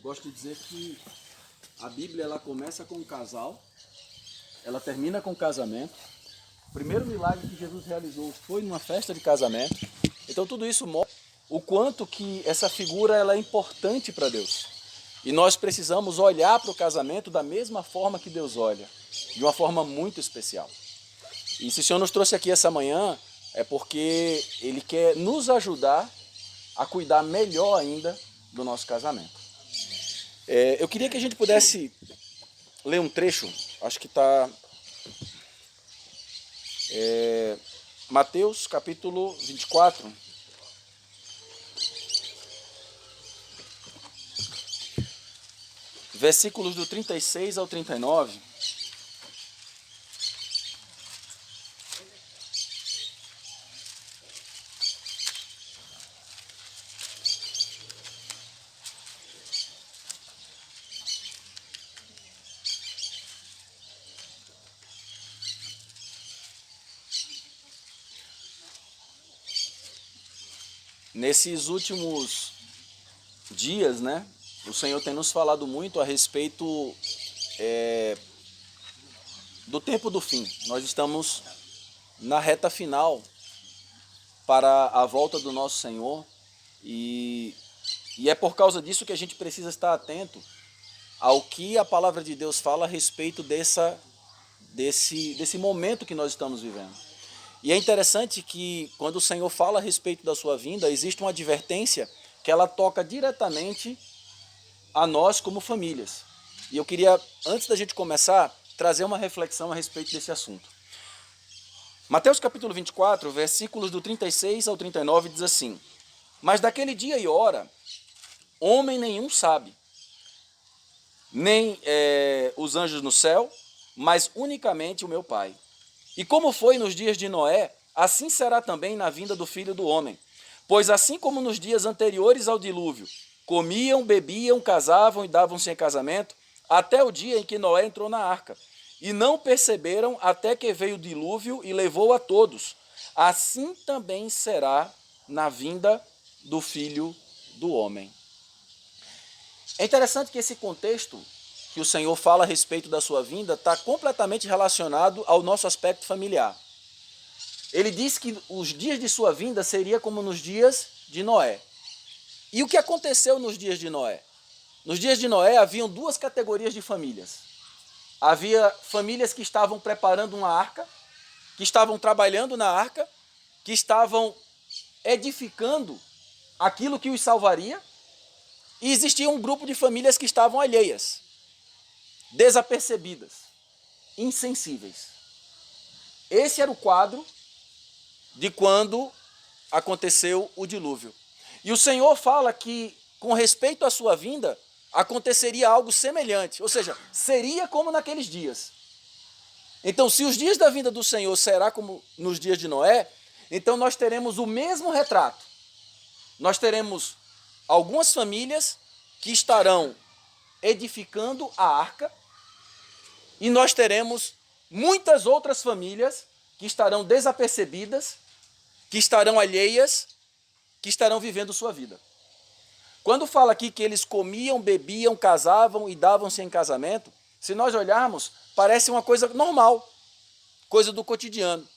gosto de dizer que a Bíblia ela começa com o casal, ela termina com o casamento. O primeiro milagre que Jesus realizou foi numa festa de casamento. Então tudo isso mostra o quanto que essa figura ela é importante para Deus. E nós precisamos olhar para o casamento da mesma forma que Deus olha, de uma forma muito especial. E se o Senhor nos trouxe aqui essa manhã, é porque Ele quer nos ajudar a cuidar melhor ainda do nosso casamento. Eu queria que a gente pudesse ler um trecho, acho que está Mateus capítulo 24, versículos do 36 ao 39. Nesses últimos dias, né, o Senhor tem nos falado muito a respeito do tempo do fim. Nós estamos na reta final para a volta do nosso Senhor e é por causa disso que a gente precisa estar atento ao que a palavra de Deus fala a respeito desse momento que nós estamos vivendo. E é interessante que quando o Senhor fala a respeito da sua vinda, existe uma advertência que ela toca diretamente a nós como famílias. E eu queria, antes da gente começar, trazer uma reflexão a respeito desse assunto. Mateus capítulo 24, versículos do 36 ao 39 diz assim: Mas daquele dia e hora, homem nenhum sabe, nem os anjos no céu, mas unicamente o meu Pai. E como foi nos dias de Noé, assim será também na vinda do Filho do Homem. Pois assim como nos dias anteriores ao dilúvio, comiam, bebiam, casavam e davam-se em casamento, até o dia em que Noé entrou na arca. E não perceberam até que veio o dilúvio e levou a todos. Assim também será na vinda do Filho do Homem. É interessante que esse contexto que o Senhor fala a respeito da sua vinda está completamente relacionado ao nosso aspecto familiar. Ele diz que os dias de sua vinda seria como nos dias de Noé. E o que aconteceu nos dias de Noé? Nos dias de Noé haviam duas categorias de famílias. Havia famílias que estavam preparando uma arca, que estavam trabalhando na arca, que estavam edificando aquilo que os salvaria, e existia um grupo de famílias que estavam alheias, desapercebidas, insensíveis. Esse era o quadro de quando aconteceu o dilúvio. E o Senhor fala que, com respeito à sua vinda, aconteceria algo semelhante, ou seja, seria como naqueles dias. Então, se os dias da vinda do Senhor será como nos dias de Noé, então nós teremos o mesmo retrato. Nós teremos algumas famílias que estarão edificando a arca, e nós teremos muitas outras famílias que estarão desapercebidas, que estarão alheias, que estarão vivendo sua vida. Quando fala aqui que eles comiam, bebiam, casavam e davam-se em casamento, se nós olharmos, parece uma coisa normal, coisa do cotidiano.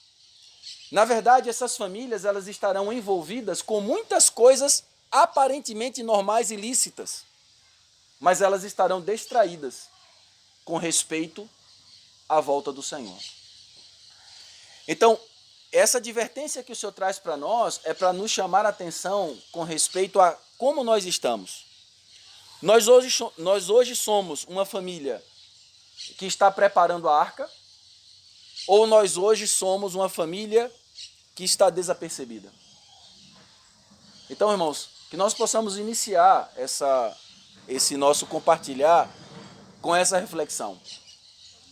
Na verdade, essas famílias elas estarão envolvidas com muitas coisas aparentemente normais e lícitas, mas elas estarão distraídas com respeito à volta do Senhor. Então, essa advertência que o Senhor traz para nós é para nos chamar a atenção com respeito a como nós estamos. Nós hoje somos uma família que está preparando a arca, ou nós hoje somos uma família que está desapercebida? Então, irmãos, que nós possamos iniciar esse nosso compartilhar com essa reflexão.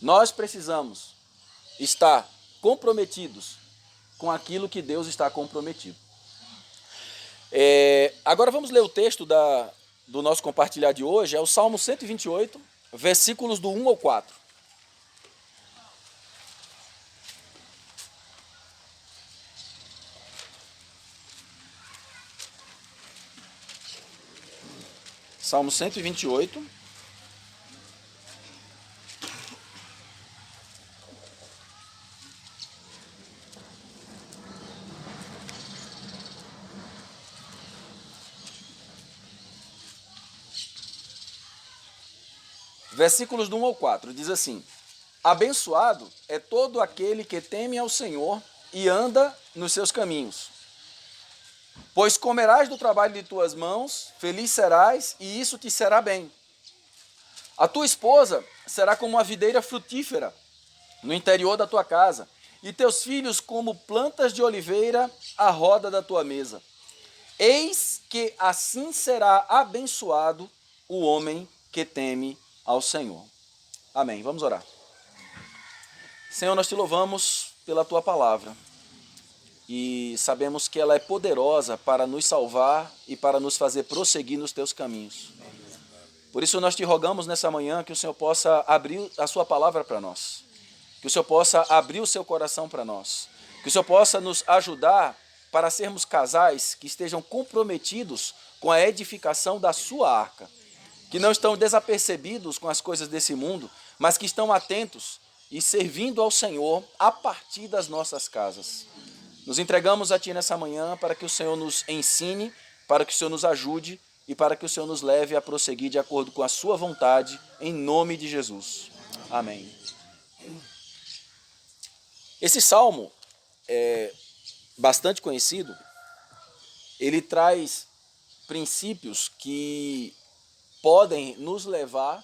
Nós precisamos estar comprometidos com aquilo que Deus está comprometido. Agora vamos ler o texto do nosso compartilhar de hoje, é o Salmo 128, versículos do 1 ao 4. Salmo 128. Versículos do 1 ao 4, diz assim: Abençoado é todo aquele que teme ao Senhor e anda nos seus caminhos. Pois comerás do trabalho de tuas mãos, feliz serás, e isso te será bem. A tua esposa será como uma videira frutífera no interior da tua casa, e teus filhos como plantas de oliveira à roda da tua mesa. Eis que assim será abençoado o homem que teme ao Senhor. Amém. Vamos orar. Senhor, nós te louvamos pela tua palavra e sabemos que ela é poderosa para nos salvar e para nos fazer prosseguir nos teus caminhos. Por isso nós te rogamos nessa manhã que o Senhor possa abrir a sua palavra para nós, que o Senhor possa abrir o seu coração para nós, que o Senhor possa nos ajudar para sermos casais que estejam comprometidos com a edificação da sua arca, que não estão desapercebidos com as coisas desse mundo, mas que estão atentos e servindo ao Senhor a partir das nossas casas. Nos entregamos a Ti nessa manhã para que o Senhor nos ensine, para que o Senhor nos ajude e para que o Senhor nos leve a prosseguir de acordo com a sua vontade, em nome de Jesus. Amém. Esse salmo é bastante conhecido. Ele traz princípios que podem nos levar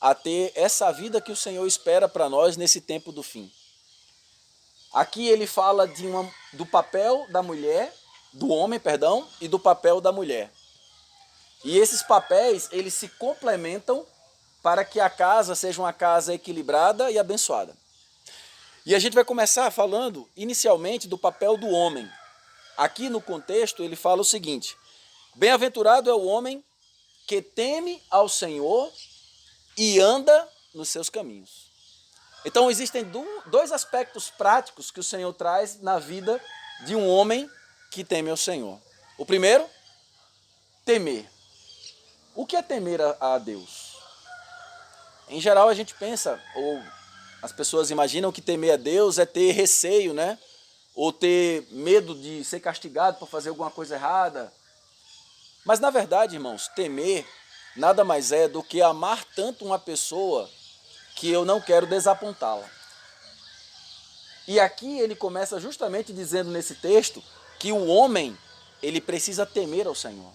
a ter essa vida que o Senhor espera para nós nesse tempo do fim. Aqui ele fala do papel da mulher, do homem, perdão, e do papel da mulher. E esses papéis, eles se complementam para que a casa seja uma casa equilibrada e abençoada. E a gente vai começar falando inicialmente do papel do homem. Aqui no contexto ele fala o seguinte: bem-aventurado é o homem que teme ao Senhor e anda nos seus caminhos. Então existem dois aspectos práticos que o Senhor traz na vida de um homem que teme ao Senhor. O primeiro, temer. O que é temer a Deus? Em geral a gente pensa, ou as pessoas imaginam que temer a Deus é ter receio, né? Ou ter medo de ser castigado por fazer alguma coisa errada. Mas na verdade, irmãos, temer nada mais é do que amar tanto uma pessoa que eu não quero desapontá-la. E aqui ele começa justamente dizendo nesse texto que o homem, ele precisa temer ao Senhor.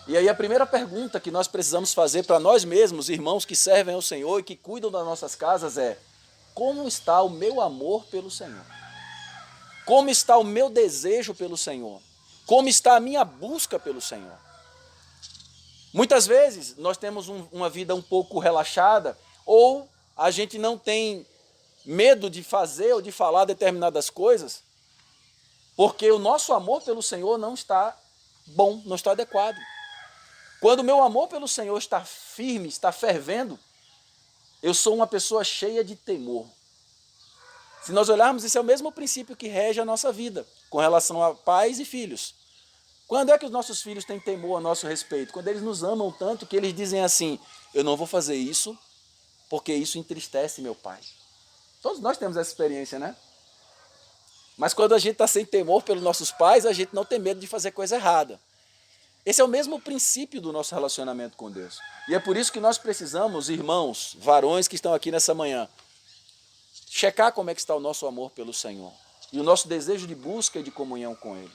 E aí a primeira pergunta que nós precisamos fazer para nós mesmos, irmãos que servem ao Senhor e que cuidam das nossas casas é: como está o meu amor pelo Senhor? Como está o meu desejo pelo Senhor? Como está a minha busca pelo Senhor? Muitas vezes nós temos uma vida um pouco relaxada, ou a gente não tem medo de fazer ou de falar determinadas coisas, porque o nosso amor pelo Senhor não está bom, não está adequado. Quando o meu amor pelo Senhor está firme, está fervendo, eu sou uma pessoa cheia de temor. Se nós olharmos, esse é o mesmo princípio que rege a nossa vida, com relação a pais e filhos. Quando é que os nossos filhos têm temor a nosso respeito? Quando eles nos amam tanto que eles dizem assim: eu não vou fazer isso, porque isso entristece meu pai. Todos nós temos essa experiência, né? Mas quando a gente está sem temor pelos nossos pais, a gente não tem medo de fazer coisa errada. Esse é o mesmo princípio do nosso relacionamento com Deus. E é por isso que nós precisamos, irmãos, varões que estão aqui nessa manhã, checar como é que está o nosso amor pelo Senhor e o nosso desejo de busca e de comunhão com Ele.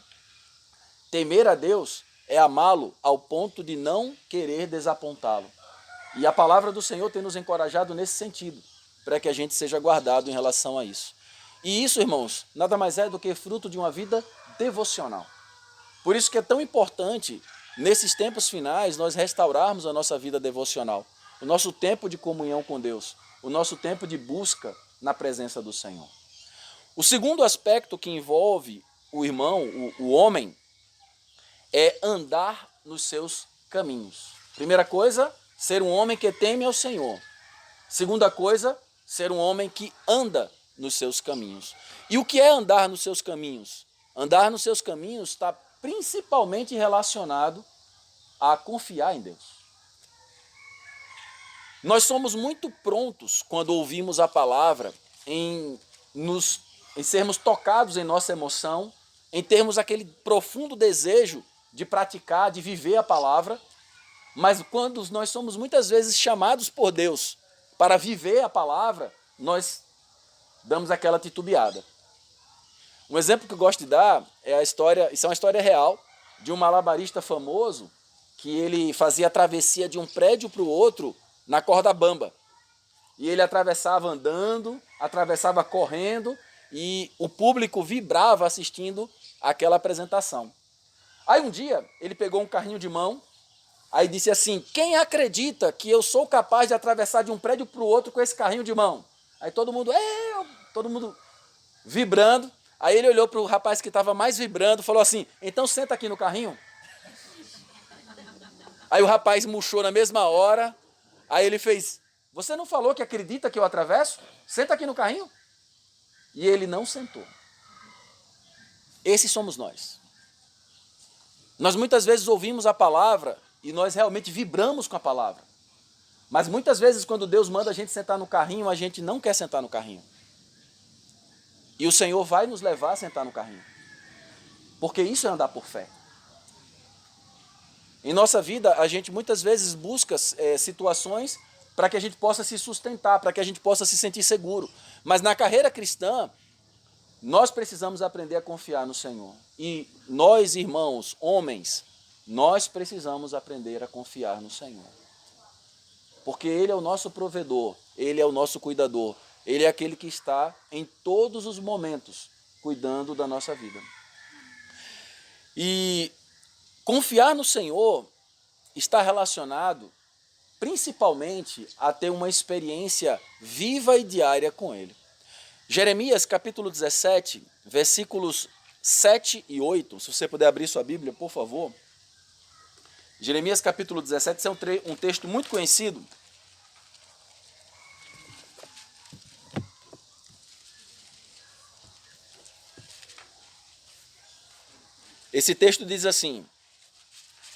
Temer a Deus é amá-lo ao ponto de não querer desapontá-lo. E a palavra do Senhor tem nos encorajado nesse sentido, para que a gente seja guardado em relação a isso. E isso, irmãos, nada mais é do que fruto de uma vida devocional. Por isso que é tão importante, nesses tempos finais, nós restaurarmos a nossa vida devocional, o nosso tempo de comunhão com Deus, o nosso tempo de busca na presença do Senhor. O segundo aspecto que envolve o irmão, o homem, é andar nos seus caminhos. Primeira coisa, ser um homem que teme ao Senhor. Segunda coisa, ser um homem que anda nos seus caminhos. E o que é andar nos seus caminhos? Andar nos seus caminhos está principalmente relacionado a confiar em Deus. Nós somos muito prontos, quando ouvimos a palavra, em sermos tocados em nossa emoção, em termos aquele profundo desejo de praticar, de viver a palavra, mas quando nós somos muitas vezes chamados por Deus para viver a palavra, nós damos aquela titubeada. Um exemplo que eu gosto de dar é a história, isso é uma história real, de um malabarista famoso, que ele fazia a travessia de um prédio para o outro na corda bamba. E ele atravessava andando, atravessava correndo, e o público vibrava assistindo aquela apresentação. Aí um dia, ele pegou um carrinho de mão, aí disse assim: quem acredita que eu sou capaz de atravessar de um prédio para o outro com esse carrinho de mão? Aí todo mundo vibrando. Aí ele olhou para o rapaz que estava mais vibrando e falou assim: então senta aqui no carrinho. Aí o rapaz murchou na mesma hora. Aí ele fez: você não falou que acredita que eu atravesso? Senta aqui no carrinho. E ele não sentou. Esses somos nós. Nós muitas vezes ouvimos a palavra e nós realmente vibramos com a palavra. Mas muitas vezes quando Deus manda a gente sentar no carrinho, a gente não quer sentar no carrinho. E o Senhor vai nos levar a sentar no carrinho. Porque isso é andar por fé. Em nossa vida, a gente muitas vezes busca situações para que a gente possa se sustentar, para que a gente possa se sentir seguro. Mas na carreira cristã, nós precisamos aprender a confiar no Senhor. E nós, irmãos, homens, nós precisamos aprender a confiar no Senhor. Porque Ele é o nosso provedor, Ele é o nosso cuidador, Ele é aquele que está em todos os momentos cuidando da nossa vida. E confiar no Senhor está relacionado principalmente a ter uma experiência viva e diária com Ele. Jeremias capítulo 17, versículos 7 e 8, se você puder abrir sua Bíblia, por favor. Jeremias capítulo 17, esse é um texto muito conhecido. Esse texto diz assim: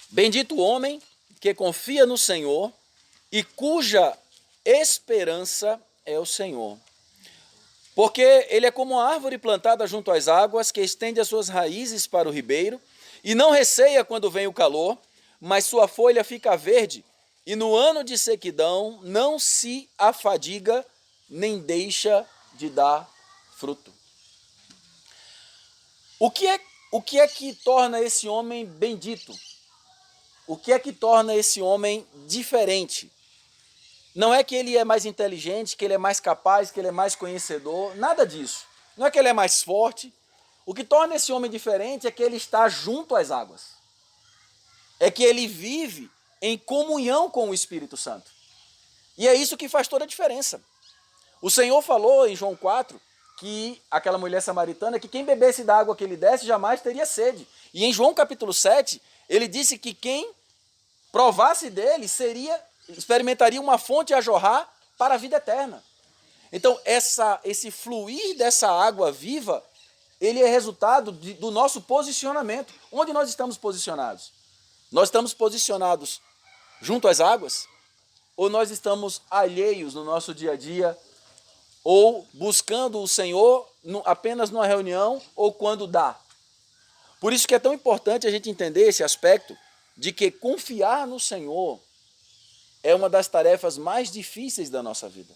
bendito o homem que confia no Senhor e cuja esperança é o Senhor. Porque ele é como uma árvore plantada junto às águas, que estende as suas raízes para o ribeiro, e não receia quando vem o calor, mas sua folha fica verde, e no ano de sequidão não se afadiga, nem deixa de dar fruto. O que é que torna esse homem bendito? O que é que torna esse homem diferente? Não é que ele é mais inteligente, que ele é mais capaz, que ele é mais conhecedor, nada disso. Não é que ele é mais forte. O que torna esse homem diferente é que ele está junto às águas. É que ele vive em comunhão com o Espírito Santo. E é isso que faz toda a diferença. O Senhor falou em João 4 que aquela mulher samaritana, que quem bebesse da água que ele desse jamais teria sede. E em João capítulo 7, ele disse que quem provasse dele experimentaria uma fonte a jorrar para a vida eterna. Então, esse fluir dessa água viva, ele é resultado do nosso posicionamento. Onde nós estamos posicionados? Nós estamos posicionados junto às águas? Ou nós estamos alheios no nosso dia a dia? Ou buscando o Senhor apenas numa reunião ou quando dá? Por isso que é tão importante a gente entender esse aspecto de que confiar no Senhor é uma das tarefas mais difíceis da nossa vida.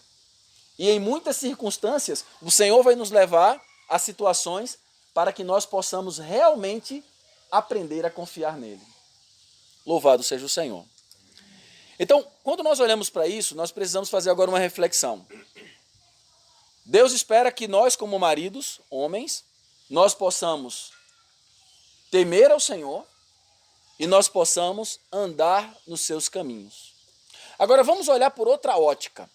E em muitas circunstâncias, o Senhor vai nos levar a situações para que nós possamos realmente aprender a confiar nele. Louvado seja o Senhor. Então, quando nós olhamos para isso, nós precisamos fazer agora uma reflexão. Deus espera que nós, como maridos, homens, nós possamos temer ao Senhor e nós possamos andar nos seus caminhos. Agora vamos olhar por outra ótica.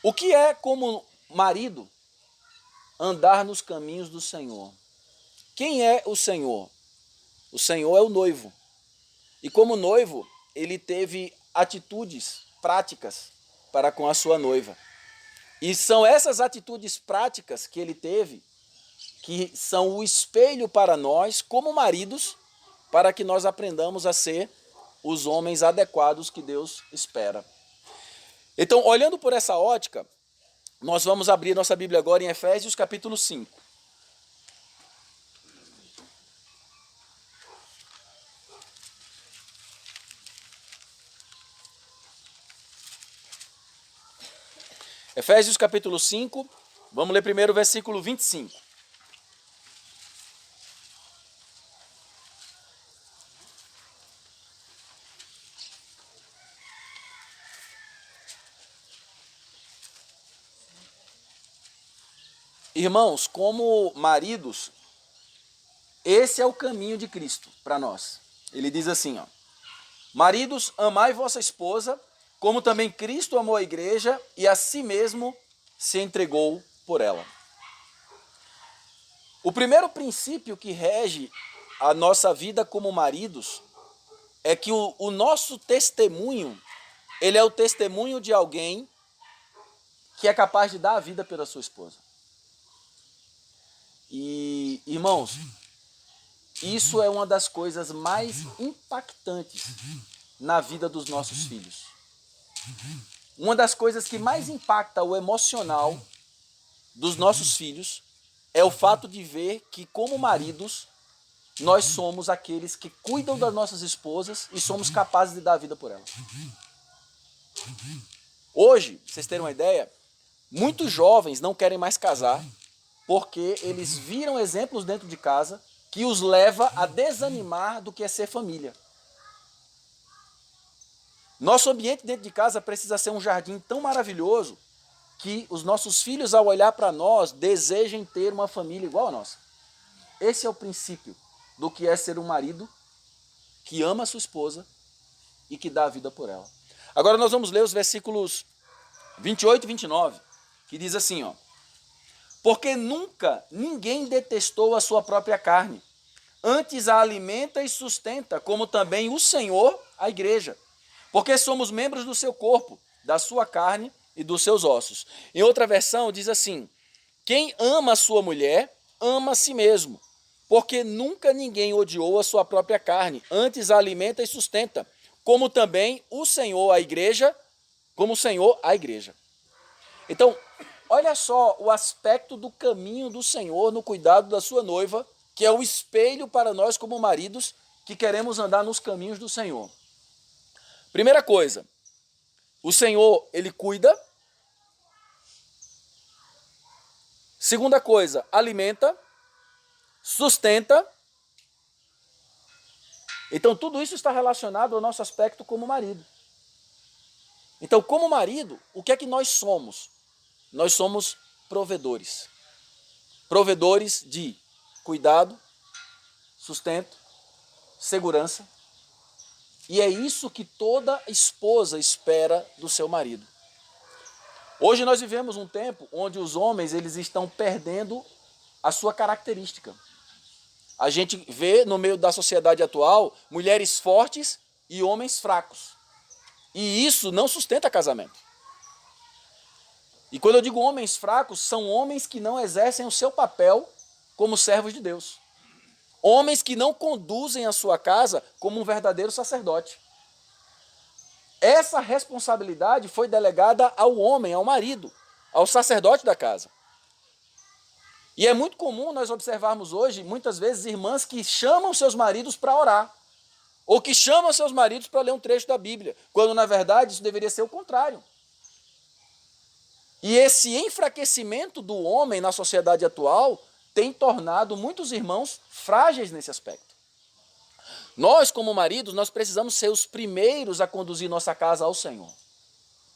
O que é, como marido, andar nos caminhos do Senhor? Quem é o Senhor? O Senhor é o noivo. E como noivo, ele teve atitudes práticas para com a sua noiva. E são essas atitudes práticas que ele teve que são o espelho para nós, como maridos, para que nós aprendamos a ser os homens adequados que Deus espera. Então, olhando por essa ótica, nós vamos abrir nossa Bíblia agora em Efésios capítulo 5. Efésios capítulo 5, vamos ler primeiro o versículo 25. Irmãos, como maridos, esse é o caminho de Cristo para nós. Ele diz assim, ó: maridos, amai vossa esposa, como também Cristo amou a igreja e a si mesmo se entregou por ela. O primeiro princípio que rege a nossa vida como maridos é que o nosso testemunho, ele é o testemunho de alguém que é capaz de dar a vida pela sua esposa. E, irmãos, isso é uma das coisas mais impactantes na vida dos nossos filhos. Uma das coisas que mais impacta o emocional dos nossos filhos é o fato de ver que, como maridos, nós somos aqueles que cuidam das nossas esposas e somos capazes de dar a vida por elas. Hoje, pra vocês terem uma ideia, muitos jovens não querem mais casar porque eles viram exemplos dentro de casa que os leva a desanimar do que é ser família. Nosso ambiente dentro de casa precisa ser um jardim tão maravilhoso que os nossos filhos, ao olhar para nós, desejem ter uma família igual a nossa. Esse é o princípio do que é ser um marido que ama a sua esposa e que dá a vida por ela. Agora nós vamos ler os versículos 28 e 29, que diz assim, ó: porque nunca ninguém detestou a sua própria carne, antes a alimenta e sustenta, como também o Senhor a igreja, porque somos membros do seu corpo, da sua carne e dos seus ossos. Em outra versão diz assim: quem ama a sua mulher, ama a si mesmo, porque nunca ninguém odiou a sua própria carne, antes a alimenta e sustenta, como também o Senhor a igreja, como o Senhor a igreja. Então, olha só o aspecto do caminho do Senhor no cuidado da sua noiva, que é o espelho para nós como maridos que queremos andar nos caminhos do Senhor. Primeira coisa, o Senhor, ele cuida. Segunda coisa, alimenta, sustenta. Então, tudo isso está relacionado ao nosso aspecto como marido. Então, como marido, o que é que nós somos? Nós somos provedores. Provedores de cuidado, sustento, segurança. E é isso que toda esposa espera do seu marido. Hoje nós vivemos um tempo onde os homens eles estão perdendo a sua característica. A gente vê no meio da sociedade atual mulheres fortes e homens fracos. E isso não sustenta casamento. E quando eu digo homens fracos, são homens que não exercem o seu papel como servos de Deus. Homens que não conduzem a sua casa como um verdadeiro sacerdote. Essa responsabilidade foi delegada ao homem, ao marido, ao sacerdote da casa. E é muito comum nós observarmos hoje, muitas vezes, irmãs que chamam seus maridos para orar. Ou que chamam seus maridos para ler um trecho da Bíblia. Quando, na verdade, isso deveria ser o contrário. E esse enfraquecimento do homem na sociedade atual tem tornado muitos irmãos frágeis nesse aspecto. Nós, como maridos, nós precisamos ser os primeiros a conduzir nossa casa ao Senhor.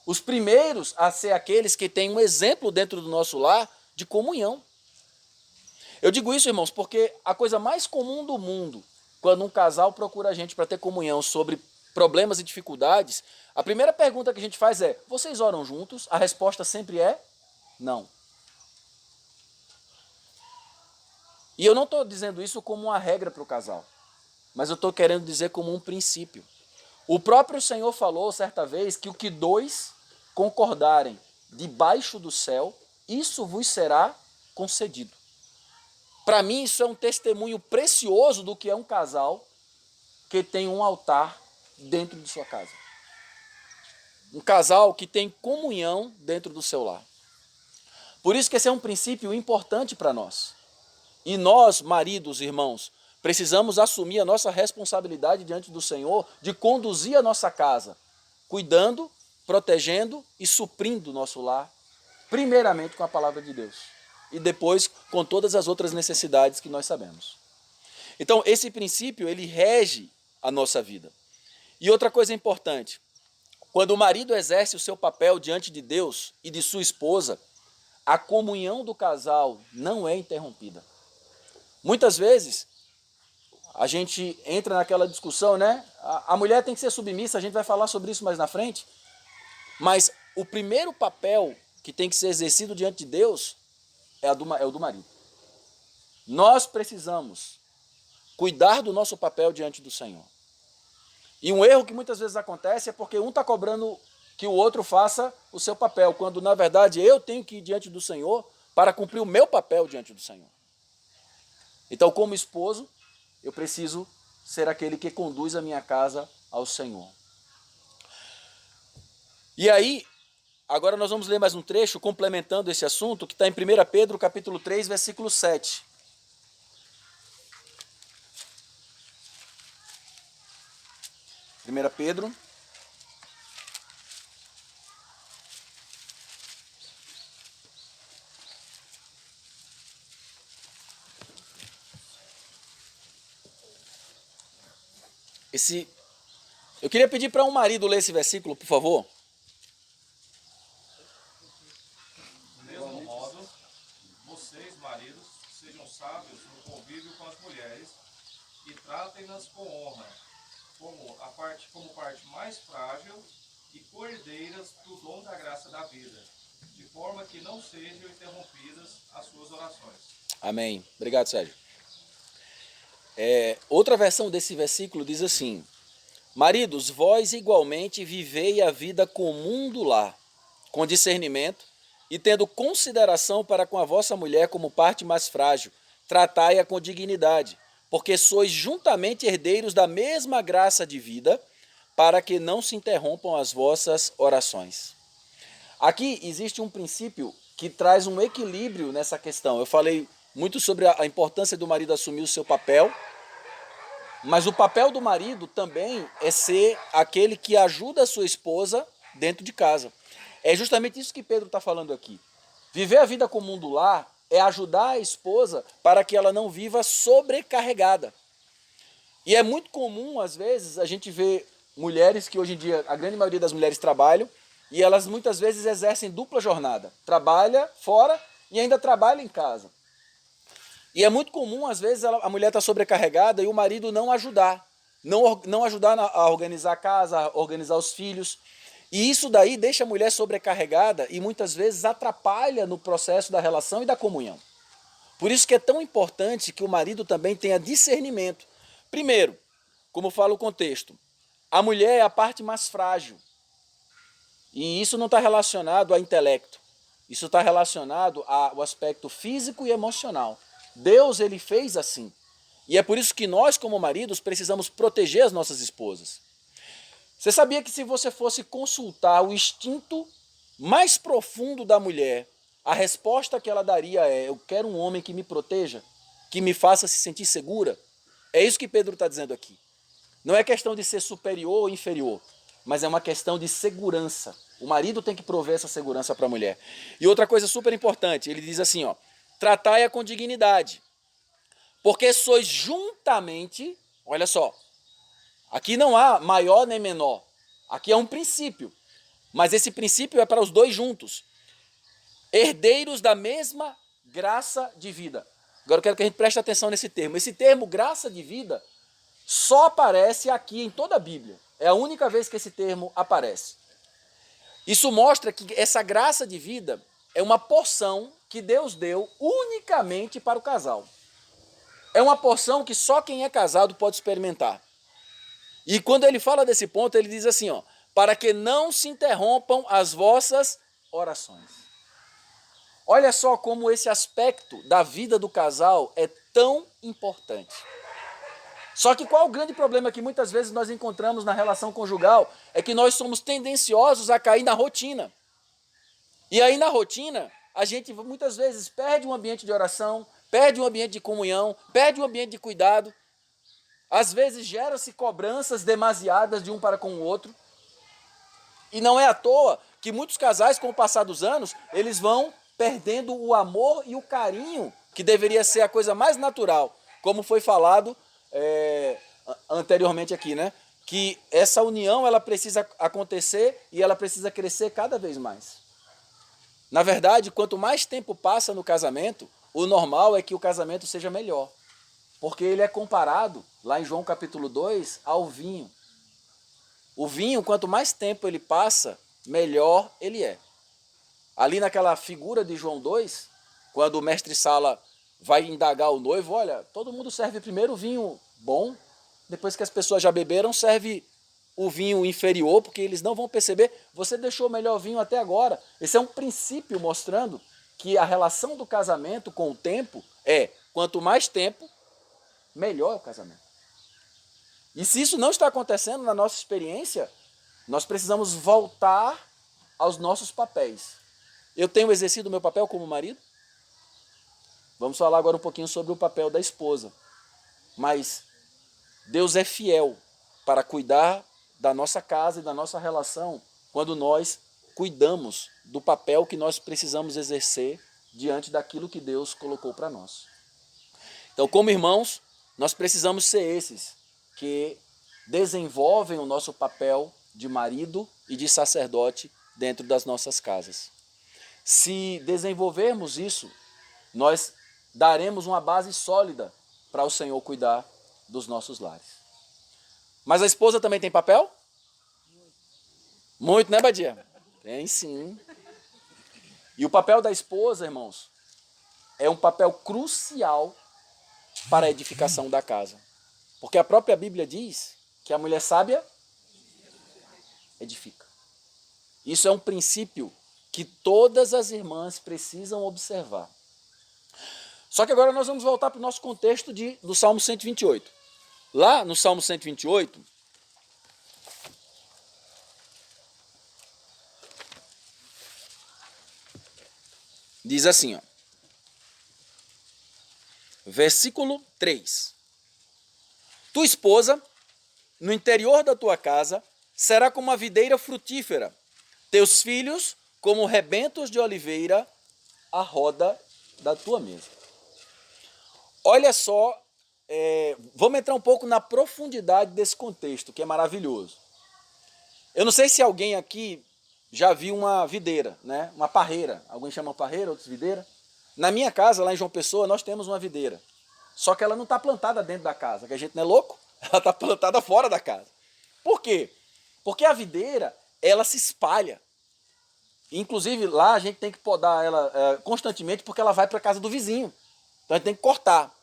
Os primeiros a ser aqueles que têm um exemplo dentro do nosso lar de comunhão. Eu digo isso, irmãos, porque a coisa mais comum do mundo, quando um casal procura a gente para ter comunhão sobre problemas e dificuldades, a primeira pergunta que a gente faz é: vocês oram juntos? A resposta sempre é não. E eu não estou dizendo isso como uma regra para o casal, mas eu estou querendo dizer como um princípio. O próprio Senhor falou certa vez que o que dois concordarem debaixo do céu, isso vos será concedido. Para mim isso é um testemunho precioso do que é um casal que tem um altar dentro de sua casa. Um casal que tem comunhão dentro do seu lar. Por isso que esse é um princípio importante para nós. E nós, maridos, irmãos, precisamos assumir a nossa responsabilidade diante do Senhor de conduzir a nossa casa, cuidando, protegendo e suprindo o nosso lar, primeiramente com a palavra de Deus e depois com todas as outras necessidades que nós sabemos. Então, esse princípio, ele rege a nossa vida. E outra coisa importante, quando o marido exerce o seu papel diante de Deus e de sua esposa, a comunhão do casal não é interrompida. Muitas vezes, a gente entra naquela discussão, né? A mulher tem que ser submissa, a gente vai falar sobre isso mais na frente. Mas o primeiro papel que tem que ser exercido diante de Deus é o do marido. Nós precisamos cuidar do nosso papel diante do Senhor. E um erro que muitas vezes acontece é porque um está cobrando que o outro faça o seu papel, quando na verdade eu tenho que ir diante do Senhor para cumprir o meu papel diante do Senhor. Então, como esposo, eu preciso ser aquele que conduz a minha casa ao Senhor. E aí, agora nós vamos ler mais um trecho complementando esse assunto, que está em 1 Pedro, capítulo 3, versículo 7. 1 Pedro, eu queria pedir para um marido ler esse versículo, por favor. Do mesmo modo, vocês, maridos, sejam sábios no convívio com as mulheres e tratem-nas com honra, como parte mais frágil e coerdeiras do dom da graça da vida, de forma que não sejam interrompidas as suas orações. Amém. Obrigado, Sérgio. Outra versão desse versículo diz assim: maridos, vós igualmente vivei a vida comum do lar, com discernimento e tendo consideração para com a vossa mulher como parte mais frágil, tratai-a com dignidade, porque sois juntamente herdeiros da mesma graça de vida, para que não se interrompam as vossas orações. Aqui existe um princípio que traz um equilíbrio nessa questão. Eu falei muito sobre a importância do marido assumir o seu papel, mas o papel do marido também é ser aquele que ajuda a sua esposa dentro de casa. É justamente isso que Pedro está falando aqui. Viver a vida comum do lar é ajudar a esposa para que ela não viva sobrecarregada. E é muito comum, às vezes, a gente ver mulheres que hoje em dia, a grande maioria das mulheres trabalham, e elas muitas vezes exercem dupla jornada. Trabalha fora e ainda trabalha em casa. E é muito comum, às vezes, a mulher está sobrecarregada e o marido não ajudar. Não ajudar a organizar a casa, a organizar os filhos. E isso daí deixa a mulher sobrecarregada e muitas vezes atrapalha no processo da relação e da comunhão. Por isso que é tão importante que o marido também tenha discernimento. Primeiro, como fala o contexto, a mulher é a parte mais frágil. E isso não está relacionado a intelecto. Isso está relacionado ao aspecto físico e emocional. Deus, ele fez assim. E é por isso que nós, como maridos, precisamos proteger as nossas esposas. Você sabia que se você fosse consultar o instinto mais profundo da mulher, a resposta que ela daria é: eu quero um homem que me proteja, que me faça se sentir segura? É isso que Pedro está dizendo aqui. Não é questão de ser superior ou inferior, mas é uma questão de segurança. O marido tem que prover essa segurança para a mulher. E outra coisa super importante, ele diz assim, ó: tratai-a com dignidade, porque sois juntamente, olha só, aqui não há maior nem menor, aqui é um princípio, mas esse princípio é para os dois juntos, herdeiros da mesma graça de vida. Agora eu quero que a gente preste atenção nesse termo. Esse termo, graça de vida, só aparece aqui em toda a Bíblia. É a única vez que esse termo aparece. Isso mostra que essa graça de vida é uma porção que Deus deu unicamente para o casal. É uma porção que só quem é casado pode experimentar. E quando ele fala desse ponto, ele diz assim, ó: para que não se interrompam as vossas orações. Olha só como esse aspecto da vida do casal é tão importante. Só que qual o grande problema que muitas vezes nós encontramos na relação conjugal? É que nós somos tendenciosos a cair na rotina. E aí na rotina, a gente muitas vezes perde um ambiente de oração, perde um ambiente de comunhão, perde um ambiente de cuidado. Às vezes gera-se cobranças demasiadas de um para com o outro. E não é à toa que muitos casais, com o passar dos anos, eles vão perdendo o amor e o carinho, que deveria ser a coisa mais natural, como foi falado anteriormente aqui, né? Que essa união ela precisa acontecer e ela precisa crescer cada vez mais. Na verdade, quanto mais tempo passa no casamento, o normal é que o casamento seja melhor. Porque ele é comparado, lá em João capítulo 2, ao vinho. O vinho, quanto mais tempo ele passa, melhor ele é. Ali naquela figura de João 2, quando o mestre Sala vai indagar o noivo, olha, todo mundo serve primeiro o vinho bom, depois que as pessoas já beberam, serve o vinho inferior, porque eles não vão perceber, você deixou o melhor vinho até agora. Esse é um princípio mostrando que a relação do casamento com o tempo é, quanto mais tempo, melhor é o casamento. E se isso não está acontecendo na nossa experiência, nós precisamos voltar aos nossos papéis. Eu tenho exercido o meu papel como marido? Vamos falar agora um pouquinho sobre o papel da esposa. Mas Deus é fiel para cuidar da nossa casa e da nossa relação quando nós cuidamos do papel que nós precisamos exercer diante daquilo que Deus colocou para nós. Então, como irmãos, nós precisamos ser esses que desenvolvem o nosso papel de marido e de sacerdote dentro das nossas casas. Se desenvolvermos isso, nós daremos uma base sólida para o Senhor cuidar dos nossos lares. Mas a esposa também tem papel? Muito, né, Badia? Tem sim. E o papel da esposa, irmãos, é um papel crucial para a edificação da casa. Porque a própria Bíblia diz que a mulher sábia edifica. Isso é um princípio que todas as irmãs precisam observar. Só que agora nós vamos voltar para o nosso contexto do Salmo 128. Lá no Salmo 128, diz assim, ó, versículo 3. Tua esposa, no interior da tua casa, será como uma videira frutífera, teus filhos como rebentos de oliveira à roda da tua mesa. Olha só, vamos entrar um pouco na profundidade desse contexto, que é maravilhoso. Eu não sei se alguém aqui já viu uma videira, né? Uma parreira. Alguns chamam parreira, outros videira. Na minha casa, lá em João Pessoa, nós temos uma videira. Só que ela não está plantada dentro da casa, que a gente não é louco, ela está plantada fora da casa. Por quê? Porque a videira, ela se espalha. Inclusive, lá a gente tem que podar ela constantemente, porque ela vai para a casa do vizinho. Então a gente tem que cortar.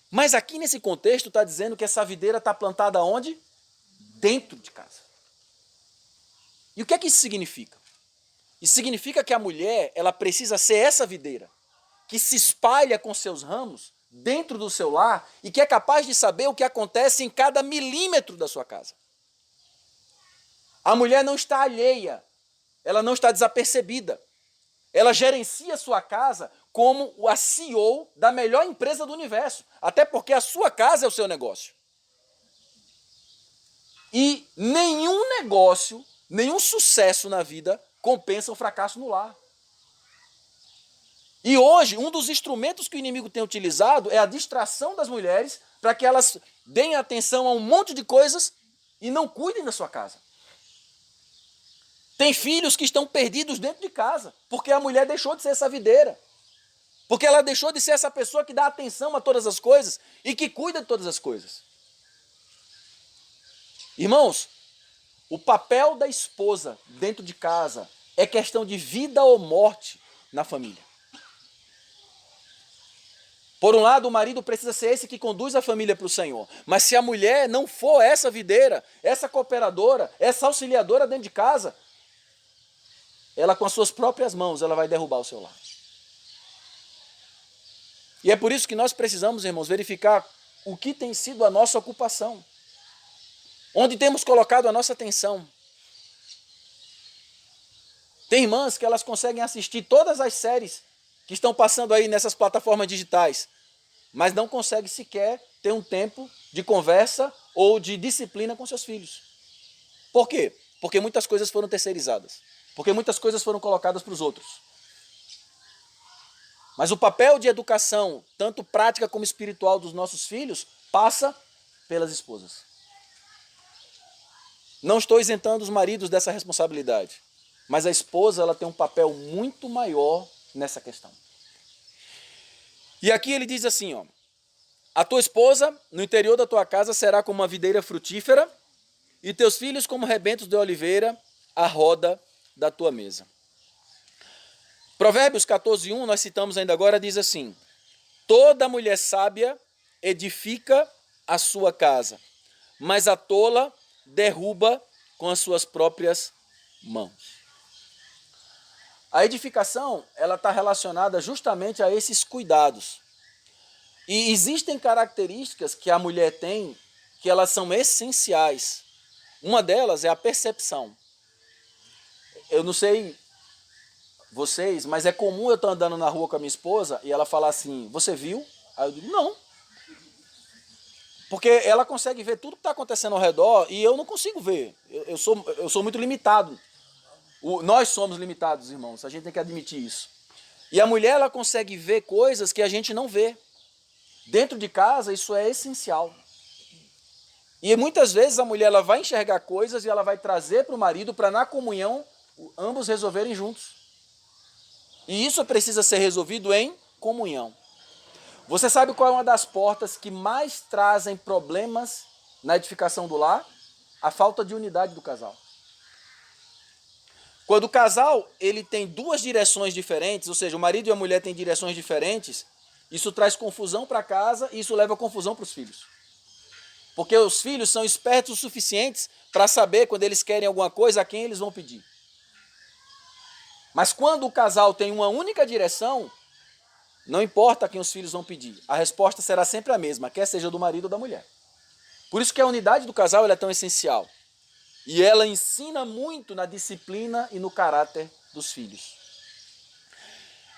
Mas aqui nesse contexto está dizendo que essa videira está plantada onde? Dentro de casa. E o que é que isso significa? Isso significa que a mulher, ela precisa ser essa videira, que se espalha com seus ramos dentro do seu lar e que é capaz de saber o que acontece em cada milímetro da sua casa. A mulher não está alheia, ela não está desapercebida. Ela gerencia a sua casa como a CEO da melhor empresa do universo, até porque a sua casa é o seu negócio. E nenhum negócio, nenhum sucesso na vida compensa o fracasso no lar. E hoje, um dos instrumentos que o inimigo tem utilizado é a distração das mulheres para que elas deem atenção a um monte de coisas e não cuidem da sua casa. Tem filhos que estão perdidos dentro de casa, porque a mulher deixou de ser essa videira. Porque ela deixou de ser essa pessoa que dá atenção a todas as coisas e que cuida de todas as coisas. Irmãos, o papel da esposa dentro de casa é questão de vida ou morte na família. Por um lado, o marido precisa ser esse que conduz a família para o Senhor. Mas se a mulher não for essa videira, essa cooperadora, essa auxiliadora dentro de casa, ela com as suas próprias mãos, ela vai derrubar o seu lar. E é por isso que nós precisamos, irmãos, verificar o que tem sido a nossa ocupação, onde temos colocado a nossa atenção. Tem irmãs que elas conseguem assistir todas as séries que estão passando aí nessas plataformas digitais, mas não conseguem sequer ter um tempo de conversa ou de disciplina com seus filhos. Por quê? Porque muitas coisas foram terceirizadas. Porque muitas coisas foram colocadas para os outros. Mas o papel de educação, tanto prática como espiritual dos nossos filhos, passa pelas esposas. Não estou isentando os maridos dessa responsabilidade, mas a esposa ela tem um papel muito maior nessa questão. E aqui ele diz assim, ó, a tua esposa no interior da tua casa será como uma videira frutífera e teus filhos como rebentos de oliveira à roda da tua mesa. Provérbios 14:1, nós citamos ainda agora, diz assim, toda mulher sábia edifica a sua casa, mas a tola derruba com as suas próprias mãos. A edificação, ela está relacionada justamente a esses cuidados. E existem características que a mulher tem que elas são essenciais. Uma delas é a percepção. Eu não sei vocês, mas é comum eu estar andando na rua com a minha esposa e ela falar assim, você viu? Aí eu digo, não. Porque ela consegue ver tudo que está acontecendo ao redor e eu não consigo ver. Eu sou muito limitado. Nós somos limitados, irmãos. A gente tem que admitir isso. E a mulher, ela consegue ver coisas que a gente não vê. Dentro de casa, isso é essencial. E muitas vezes a mulher ela vai enxergar coisas e ela vai trazer para o marido para, na comunhão, ambos resolverem juntos. E isso precisa ser resolvido em comunhão. Você sabe qual é uma das portas que mais trazem problemas na edificação do lar? A falta de unidade do casal. Quando o casal ele tem duas direções diferentes, ou seja, o marido e a mulher têm direções diferentes, isso traz confusão para casa e isso leva a confusão para os filhos. Porque os filhos são espertos o suficientes para saber quando eles querem alguma coisa a quem eles vão pedir. Mas quando o casal tem uma única direção, não importa a quem os filhos vão pedir, a resposta será sempre a mesma, quer seja do marido ou da mulher. Por isso que a unidade do casal ela é tão essencial. E ela ensina muito na disciplina e no caráter dos filhos.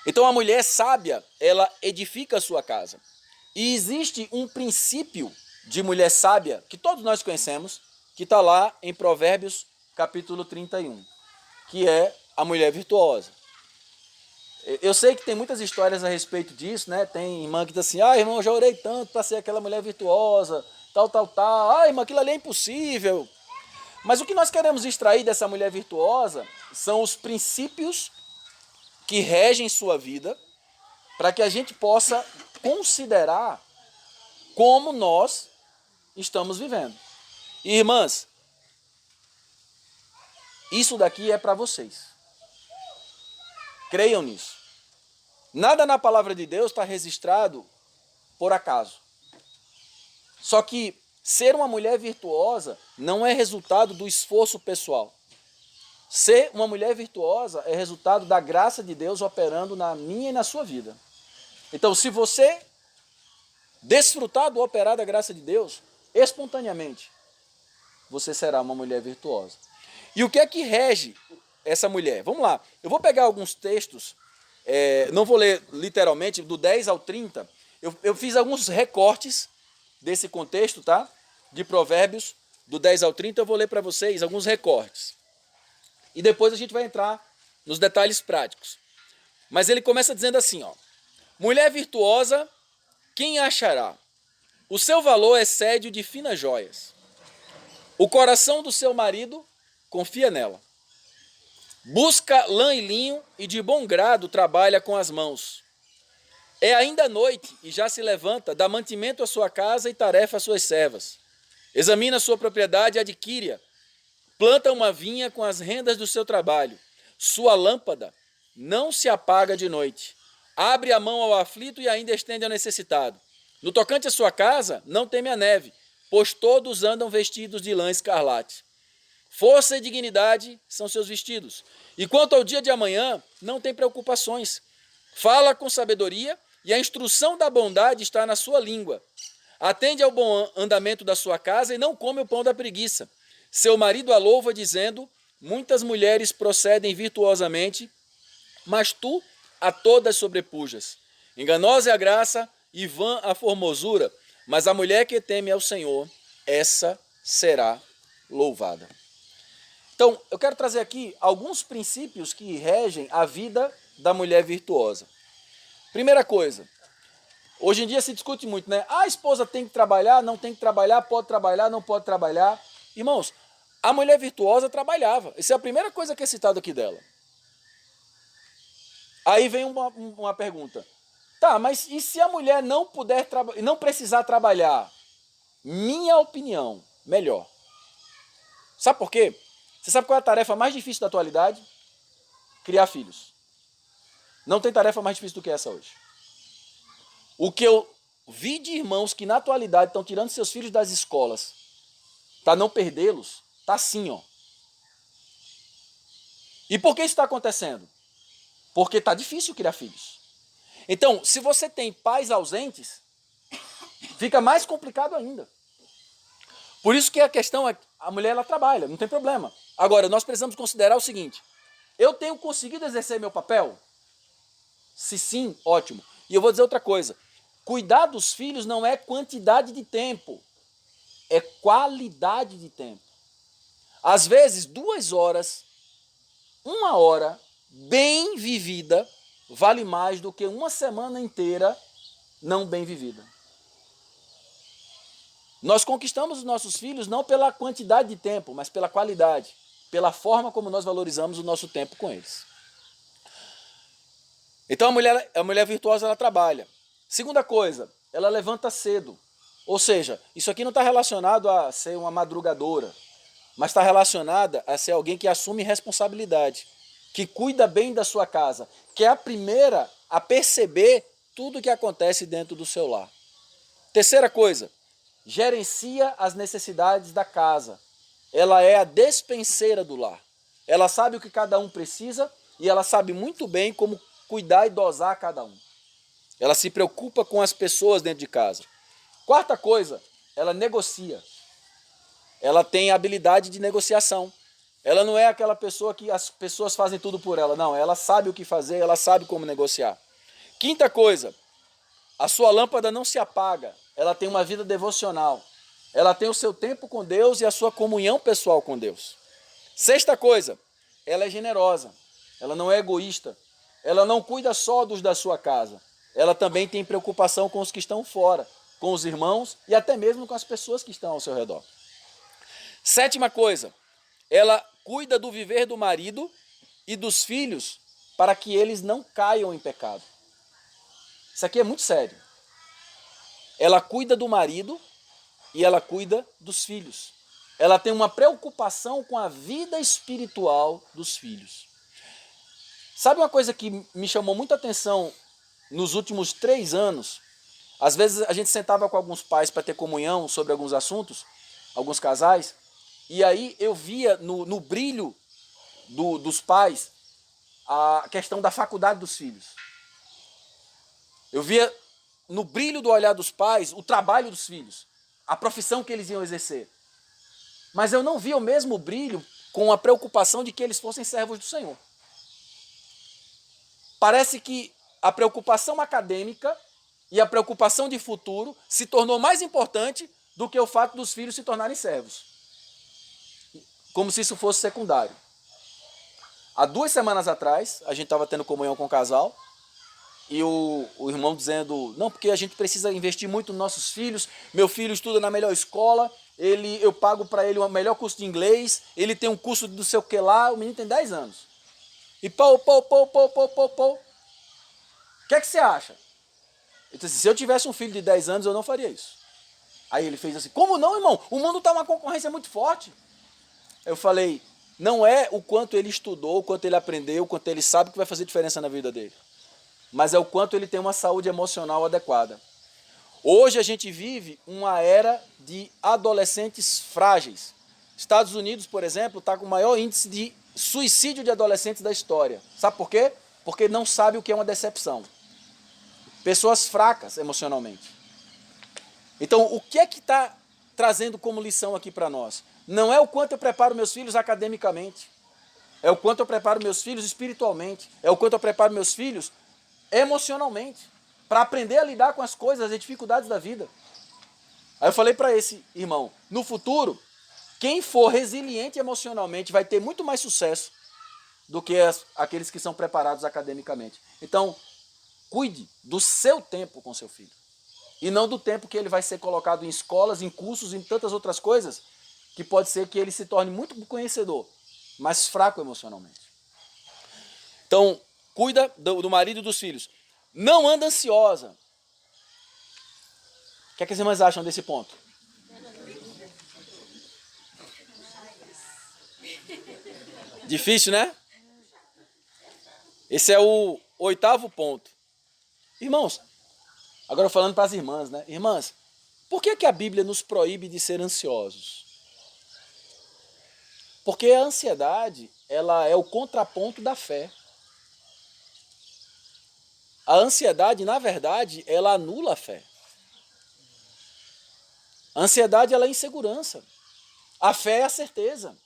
Então a mulher sábia, ela edifica a sua casa. E existe um princípio de mulher sábia, que todos nós conhecemos, que está lá em Provérbios capítulo 31, que é a mulher virtuosa. Eu sei que tem muitas histórias a respeito disso, né? Tem irmã que diz assim, irmão, eu já orei tanto para ser aquela mulher virtuosa, tal. Irmã, aquilo ali é impossível. Mas o que nós queremos extrair dessa mulher virtuosa são os princípios que regem sua vida, para que a gente possa considerar como nós estamos vivendo. E, irmãs, isso daqui é para vocês. Creiam nisso. Nada na palavra de Deus está registrado por acaso. Só que ser uma mulher virtuosa não é resultado do esforço pessoal. Ser uma mulher virtuosa é resultado da graça de Deus operando na minha e na sua vida. Então, se você desfrutar do operar da graça de Deus, espontaneamente, você será uma mulher virtuosa. E o que é que rege essa mulher? Vamos lá, eu vou pegar alguns textos, não vou ler literalmente, do 10 ao 30, eu fiz alguns recortes desse contexto, tá? De Provérbios, do 10 ao 30, eu vou ler para vocês alguns recortes. E depois a gente vai entrar nos detalhes práticos. Mas ele começa dizendo assim, ó, mulher virtuosa, quem a achará? O seu valor excede o de finas joias. O coração do seu marido confia nela. Busca lã e linho e de bom grado trabalha com as mãos. É ainda noite e já se levanta, dá mantimento à sua casa e tarefa às suas servas. Examina a sua propriedade e adquire-a. Planta uma vinha com as rendas do seu trabalho. Sua lâmpada não se apaga de noite. Abre a mão ao aflito e ainda estende ao necessitado. No tocante à sua casa, não teme a neve, pois todos andam vestidos de lã escarlate. Força e dignidade são seus vestidos. E quanto ao dia de amanhã, não tem preocupações. Fala com sabedoria e a instrução da bondade está na sua língua. Atende ao bom andamento da sua casa e não come o pão da preguiça. Seu marido a louva, dizendo: muitas mulheres procedem virtuosamente, mas tu a todas sobrepujas. Enganosa é a graça e vã a formosura, mas a mulher que teme ao Senhor, essa será louvada. Então, eu quero trazer aqui alguns princípios que regem a vida da mulher virtuosa. Primeira coisa, hoje em dia se discute muito, né? A esposa tem que trabalhar, não tem que trabalhar, pode trabalhar, não pode trabalhar. Irmãos, a mulher virtuosa trabalhava. Essa é a primeira coisa que é citada aqui dela. Aí vem uma pergunta. Tá, mas e se a mulher não puder não precisar trabalhar? Minha opinião, melhor. Sabe por quê? Você sabe qual é a tarefa mais difícil da atualidade? Criar filhos. Não tem tarefa mais difícil do que essa hoje. O que eu vi de irmãos que na atualidade estão tirando seus filhos das escolas para não perdê-los, tá assim, ó. E por que isso está acontecendo? Porque está difícil criar filhos. Então, se você tem pais ausentes, fica mais complicado ainda. Por isso que a questão é, a mulher ela trabalha, não tem problema. Agora, nós precisamos considerar o seguinte, eu tenho conseguido exercer meu papel? Se sim, ótimo. E eu vou dizer outra coisa, cuidar dos filhos não é quantidade de tempo, é qualidade de tempo. Às vezes, 2 horas, 1 hora, bem vivida, vale mais do que uma semana inteira não bem vivida. Nós conquistamos os nossos filhos não pela quantidade de tempo, mas pela qualidade, pela forma como nós valorizamos o nosso tempo com eles. Então a mulher virtuosa ela trabalha. Segunda coisa, ela levanta cedo. Ou seja, isso aqui não está relacionado a ser uma madrugadora, mas está relacionada a ser alguém que assume responsabilidade, que cuida bem da sua casa, que é a primeira a perceber tudo o que acontece dentro do seu lar. Terceira coisa, gerencia as necessidades da casa. Ela é a despenseira do lar. Ela sabe o que cada um precisa e ela sabe muito bem como cuidar e dosar cada um. Ela se preocupa com as pessoas dentro de casa. Quarta coisa, ela negocia. Ela tem habilidade de negociação. Ela não é aquela pessoa que as pessoas fazem tudo por ela. Não, ela sabe o que fazer, ela sabe como negociar. Quinta coisa, a sua lâmpada não se apaga. Ela tem uma vida devocional. Ela tem o seu tempo com Deus e a sua comunhão pessoal com Deus. Sexta coisa, ela é generosa. Ela não é egoísta. Ela não cuida só dos da sua casa. Ela também tem preocupação com os que estão fora, com os irmãos e até mesmo com as pessoas que estão ao seu redor. Sétima coisa, ela cuida do viver do marido e dos filhos para que eles não caiam em pecado. Isso aqui é muito sério. Ela cuida do marido e ela cuida dos filhos. Ela tem uma preocupação com a vida espiritual dos filhos. Sabe uma coisa que me chamou muita atenção nos últimos 3 anos? Às vezes a gente sentava com alguns pais para ter comunhão sobre alguns assuntos, alguns casais, e aí eu via no brilho dos pais a questão da faculdade dos filhos. Eu via no brilho do olhar dos pais o trabalho dos filhos, a profissão que eles iam exercer. Mas eu não via o mesmo brilho com a preocupação de que eles fossem servos do Senhor. Parece que a preocupação acadêmica e a preocupação de futuro se tornou mais importante do que o fato dos filhos se tornarem servos. Como se isso fosse secundário. Há 2 semanas atrás, a gente estava tendo comunhão com o casal, e o irmão dizendo, não, porque a gente precisa investir muito nos nossos filhos, meu filho estuda na melhor escola, eu pago para ele o melhor curso de inglês, ele tem um curso do sei o que lá, o menino tem 10 anos. E pô. O que é que você acha? Ele disse assim, se eu tivesse um filho de 10 anos, eu não faria isso. Aí ele fez assim, como não, irmão? O mundo está uma concorrência muito forte. Eu falei, não é o quanto ele estudou, o quanto ele aprendeu, o quanto ele sabe que vai fazer diferença na vida dele. Mas é o quanto ele tem uma saúde emocional adequada. Hoje a gente vive uma era de adolescentes frágeis. Estados Unidos, por exemplo, está com o maior índice de suicídio de adolescentes da história. Sabe por quê? Porque não sabe o que é uma decepção. Pessoas fracas emocionalmente. Então, o que é que está trazendo como lição aqui para nós? Não é o quanto eu preparo meus filhos academicamente, é o quanto eu preparo meus filhos espiritualmente, é o quanto eu preparo meus filhos emocionalmente, para aprender a lidar com as coisas, as dificuldades da vida. Aí eu falei para esse irmão, no futuro, quem for resiliente emocionalmente vai ter muito mais sucesso do que aqueles que são preparados academicamente. Então, cuide do seu tempo com seu filho. E não do tempo que ele vai ser colocado em escolas, em cursos, em tantas outras coisas, que pode ser que ele se torne muito conhecedor, mas fraco emocionalmente. Então, cuida do marido e dos filhos. Não anda ansiosa. O que é que as irmãs acham desse ponto? Difícil, né? Esse é o 8º ponto. Irmãos, agora falando para as irmãs, né? Irmãs, por que a Bíblia nos proíbe de ser ansiosos? Porque a ansiedade, ela é o contraponto da fé. A ansiedade, na verdade, ela anula a fé. A ansiedade, ela é insegurança. A fé é a certeza.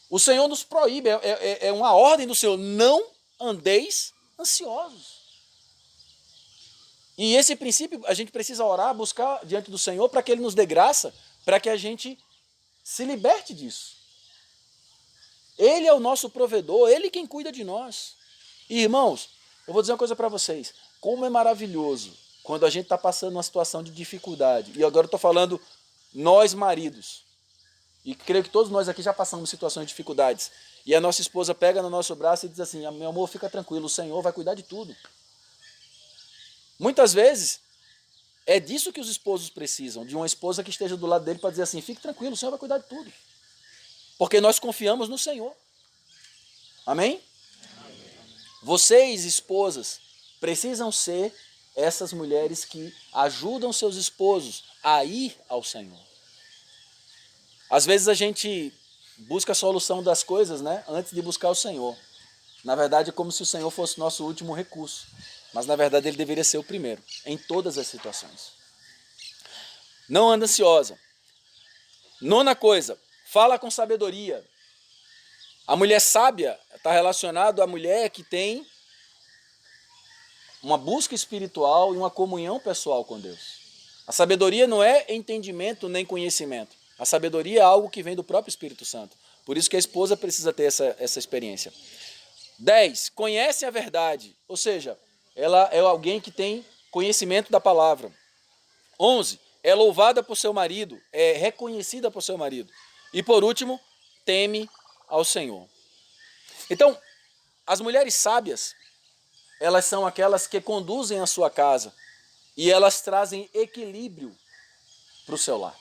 O Senhor nos proíbe, é uma ordem do Senhor, não andeis ansiosos. E esse princípio a gente precisa orar, buscar diante do Senhor para que Ele nos dê graça, para que a gente se liberte disso. Ele é o nosso provedor, Ele quem cuida de nós. E irmãos, eu vou dizer uma coisa para vocês, como é maravilhoso quando a gente está passando uma situação de dificuldade, e agora eu estou falando nós maridos, e creio que todos nós aqui já passamos situações de dificuldades, e a nossa esposa pega no nosso braço e diz assim, meu amor, fica tranquilo, o Senhor vai cuidar de tudo. Muitas vezes, é disso que os esposos precisam, de uma esposa que esteja do lado dele para dizer assim, fique tranquilo, o Senhor vai cuidar de tudo. Porque nós confiamos no Senhor. Amém? Vocês, esposas, precisam ser essas mulheres que ajudam seus esposos a ir ao Senhor. Às vezes a gente busca a solução das coisas, né, antes de buscar o Senhor. Na verdade, é como se o Senhor fosse nosso último recurso. Mas na verdade ele deveria ser o primeiro, em todas as situações. Não anda ansiosa. 9ª coisa, fala com sabedoria. A mulher sábia está relacionada à mulher que tem uma busca espiritual e uma comunhão pessoal com Deus. A sabedoria não é entendimento nem conhecimento. A sabedoria é algo que vem do próprio Espírito Santo. Por isso que a esposa precisa ter essa experiência. 10, conhece a verdade. Ou seja, ela é alguém que tem conhecimento da palavra. 11, é louvada por seu marido, é reconhecida por seu marido. E por último, teme ao Senhor. Então, as mulheres sábias, elas são aquelas que conduzem a sua casa e elas trazem equilíbrio para o seu lar.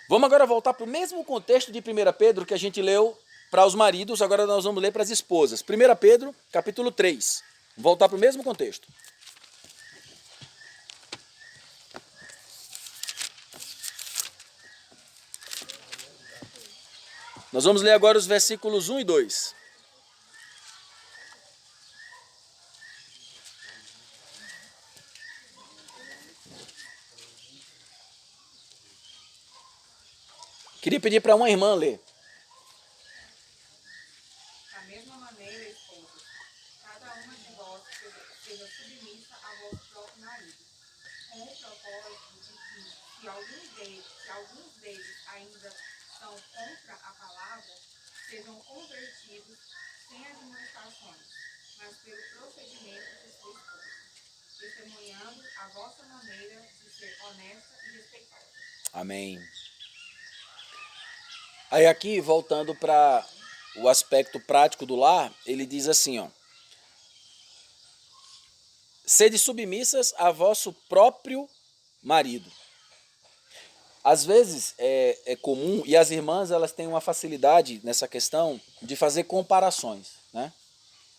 Vamos agora voltar para o mesmo contexto de 1 Pedro que a gente leu para os maridos, agora nós vamos ler para as esposas. 1 Pedro, capítulo 3. Vamos voltar para o mesmo contexto. Nós vamos ler agora os versículos 1 e 2. Queria pedir para uma irmã ler. Da mesma maneira, esposos, cada uma de vós seja submissa ao vosso próprio marido, com o propósito de que, se alguns deles ainda são contra a palavra, sejam convertidos sem admoestações, mas pelo procedimento de sua esposa, testemunhando a vossa maneira de ser honesta e respeitosa. Amém. Aí aqui, voltando para o aspecto prático do lar, ele diz assim, ó. Sede submissas a vosso próprio marido. Às vezes é comum, e as irmãs elas têm uma facilidade nessa questão de fazer comparações, né?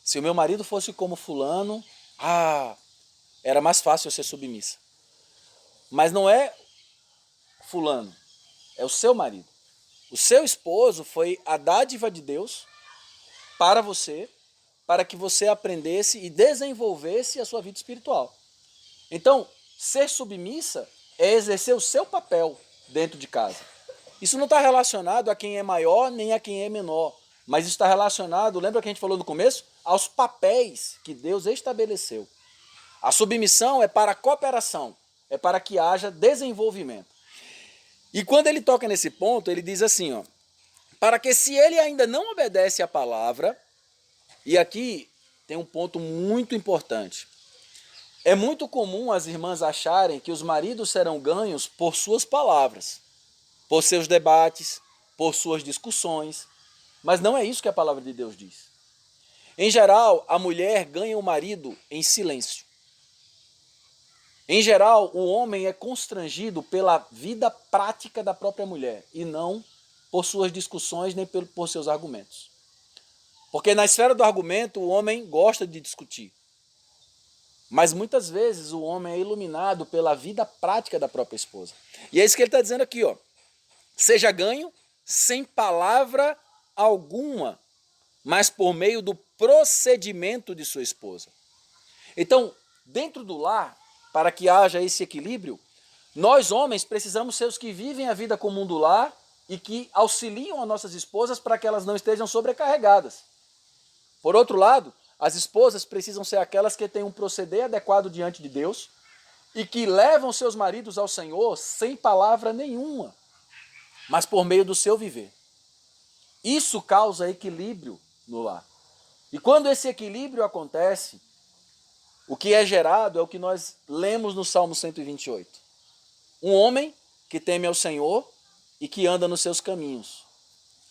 Se o meu marido fosse como fulano, era mais fácil eu ser submissa. Mas não é fulano, é o seu marido. O seu esposo foi a dádiva de Deus para você, para que você aprendesse e desenvolvesse a sua vida espiritual. Então, ser submissa é exercer o seu papel dentro de casa. Isso não está relacionado a quem é maior nem a quem é menor, mas está relacionado, lembra que a gente falou no começo? Aos papéis que Deus estabeleceu. A submissão é para a cooperação, é para que haja desenvolvimento. E quando ele toca nesse ponto, ele diz assim, ó, para que se ele ainda não obedece à palavra, e aqui tem um ponto muito importante. É muito comum as irmãs acharem que os maridos serão ganhos por suas palavras, por seus debates, por suas discussões, mas não é isso que a palavra de Deus diz. Em geral, a mulher ganha o marido em silêncio. Em geral, o homem é constrangido pela vida prática da própria mulher e não por suas discussões nem por seus argumentos. Porque na esfera do argumento o homem gosta de discutir. Mas muitas vezes o homem é iluminado pela vida prática da própria esposa. E é isso que ele está dizendo aqui, ó. Seja ganho sem palavra alguma, mas por meio do procedimento de sua esposa. Então, dentro do lar, para que haja esse equilíbrio, nós homens precisamos ser os que vivem a vida comum do lar e que auxiliam as nossas esposas para que elas não estejam sobrecarregadas. Por outro lado, as esposas precisam ser aquelas que têm um proceder adequado diante de Deus e que levam seus maridos ao Senhor sem palavra nenhuma, mas por meio do seu viver. Isso causa equilíbrio no lar. E quando esse equilíbrio acontece, o que é gerado é o que nós lemos no Salmo 128. Um homem que teme ao Senhor e que anda nos seus caminhos.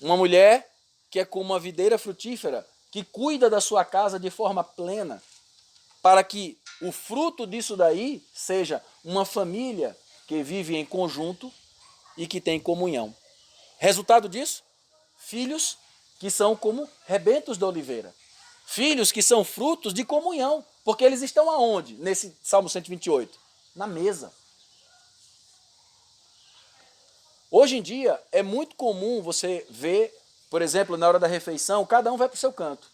Uma mulher que é como uma videira frutífera, que cuida da sua casa de forma plena, para que o fruto disso daí seja uma família que vive em conjunto e que tem comunhão. Resultado disso? Filhos que são como rebentos da oliveira. Filhos que são frutos de comunhão, porque eles estão aonde? Nesse Salmo 128? Na mesa. Hoje em dia é muito comum você ver, por exemplo, na hora da refeição, cada um vai para o seu canto.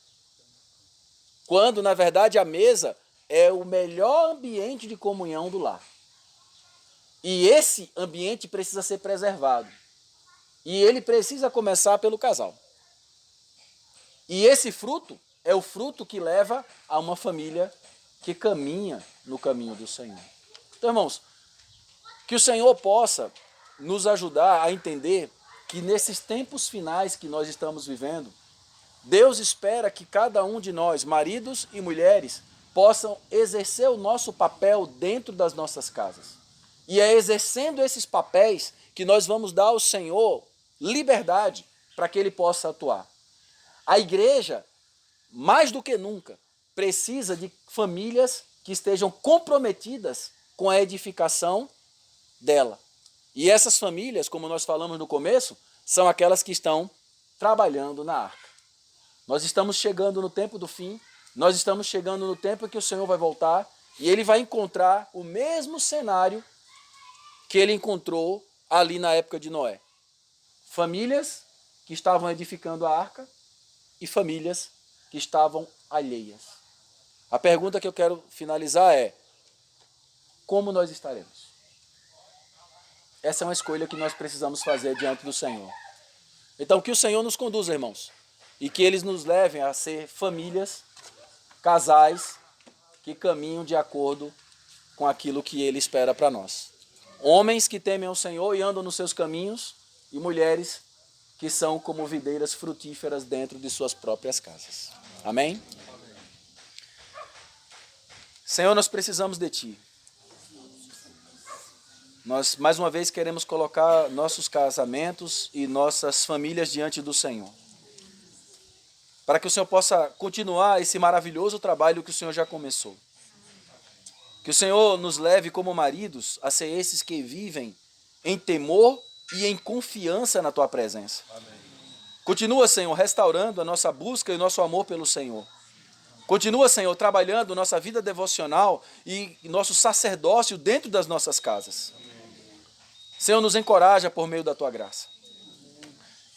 Quando, na verdade, a mesa é o melhor ambiente de comunhão do lar. E esse ambiente precisa ser preservado. E ele precisa começar pelo casal. E esse fruto é o fruto que leva a uma família que caminha no caminho do Senhor. Então, irmãos, que o Senhor possa nos ajudar a entender que nesses tempos finais que nós estamos vivendo, Deus espera que cada um de nós, maridos e mulheres, possam exercer o nosso papel dentro das nossas casas. E é exercendo esses papéis que nós vamos dar ao Senhor liberdade para que Ele possa atuar. A igreja, mais do que nunca, precisa de famílias que estejam comprometidas com a edificação dela. E essas famílias, como nós falamos no começo, são aquelas que estão trabalhando na arca. Nós estamos chegando no tempo do fim, nós estamos chegando no tempo em que o Senhor vai voltar e Ele vai encontrar o mesmo cenário que Ele encontrou ali na época de Noé. Famílias que estavam edificando a arca e famílias que estavam alheias. A pergunta que eu quero finalizar é: como nós estaremos? Essa é uma escolha que nós precisamos fazer diante do Senhor. Então, que o Senhor nos conduza, irmãos, e que eles nos levem a ser famílias, casais, que caminham de acordo com aquilo que Ele espera para nós. Homens que temem ao Senhor e andam nos seus caminhos, e mulheres que são como videiras frutíferas dentro de suas próprias casas. Amém? Senhor, nós precisamos de Ti. Nós, mais uma vez, queremos colocar nossos casamentos e nossas famílias diante do Senhor, para que o Senhor possa continuar esse maravilhoso trabalho que o Senhor já começou. Que o Senhor nos leve como maridos a ser esses que vivem em temor e em confiança na Tua presença. Amém. Continua, Senhor, restaurando a nossa busca e o nosso amor pelo Senhor. Continua, Senhor, trabalhando nossa vida devocional e nosso sacerdócio dentro das nossas casas. Senhor, nos encoraja por meio da Tua graça.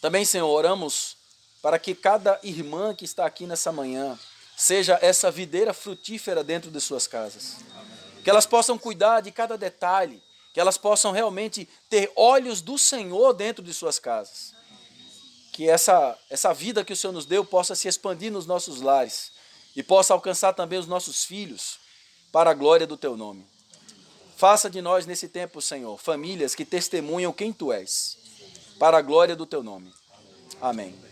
Também, Senhor, oramos para que cada irmã que está aqui nessa manhã seja essa videira frutífera dentro de suas casas. que elas possam cuidar de cada detalhe, que elas possam realmente ter olhos do Senhor dentro de suas casas. Que essa vida que o Senhor nos deu possa se expandir nos nossos lares e possa alcançar também os nossos filhos para a glória do teu nome. Faça de nós nesse tempo, Senhor, famílias que testemunham quem tu és, para a glória do teu nome. Amém.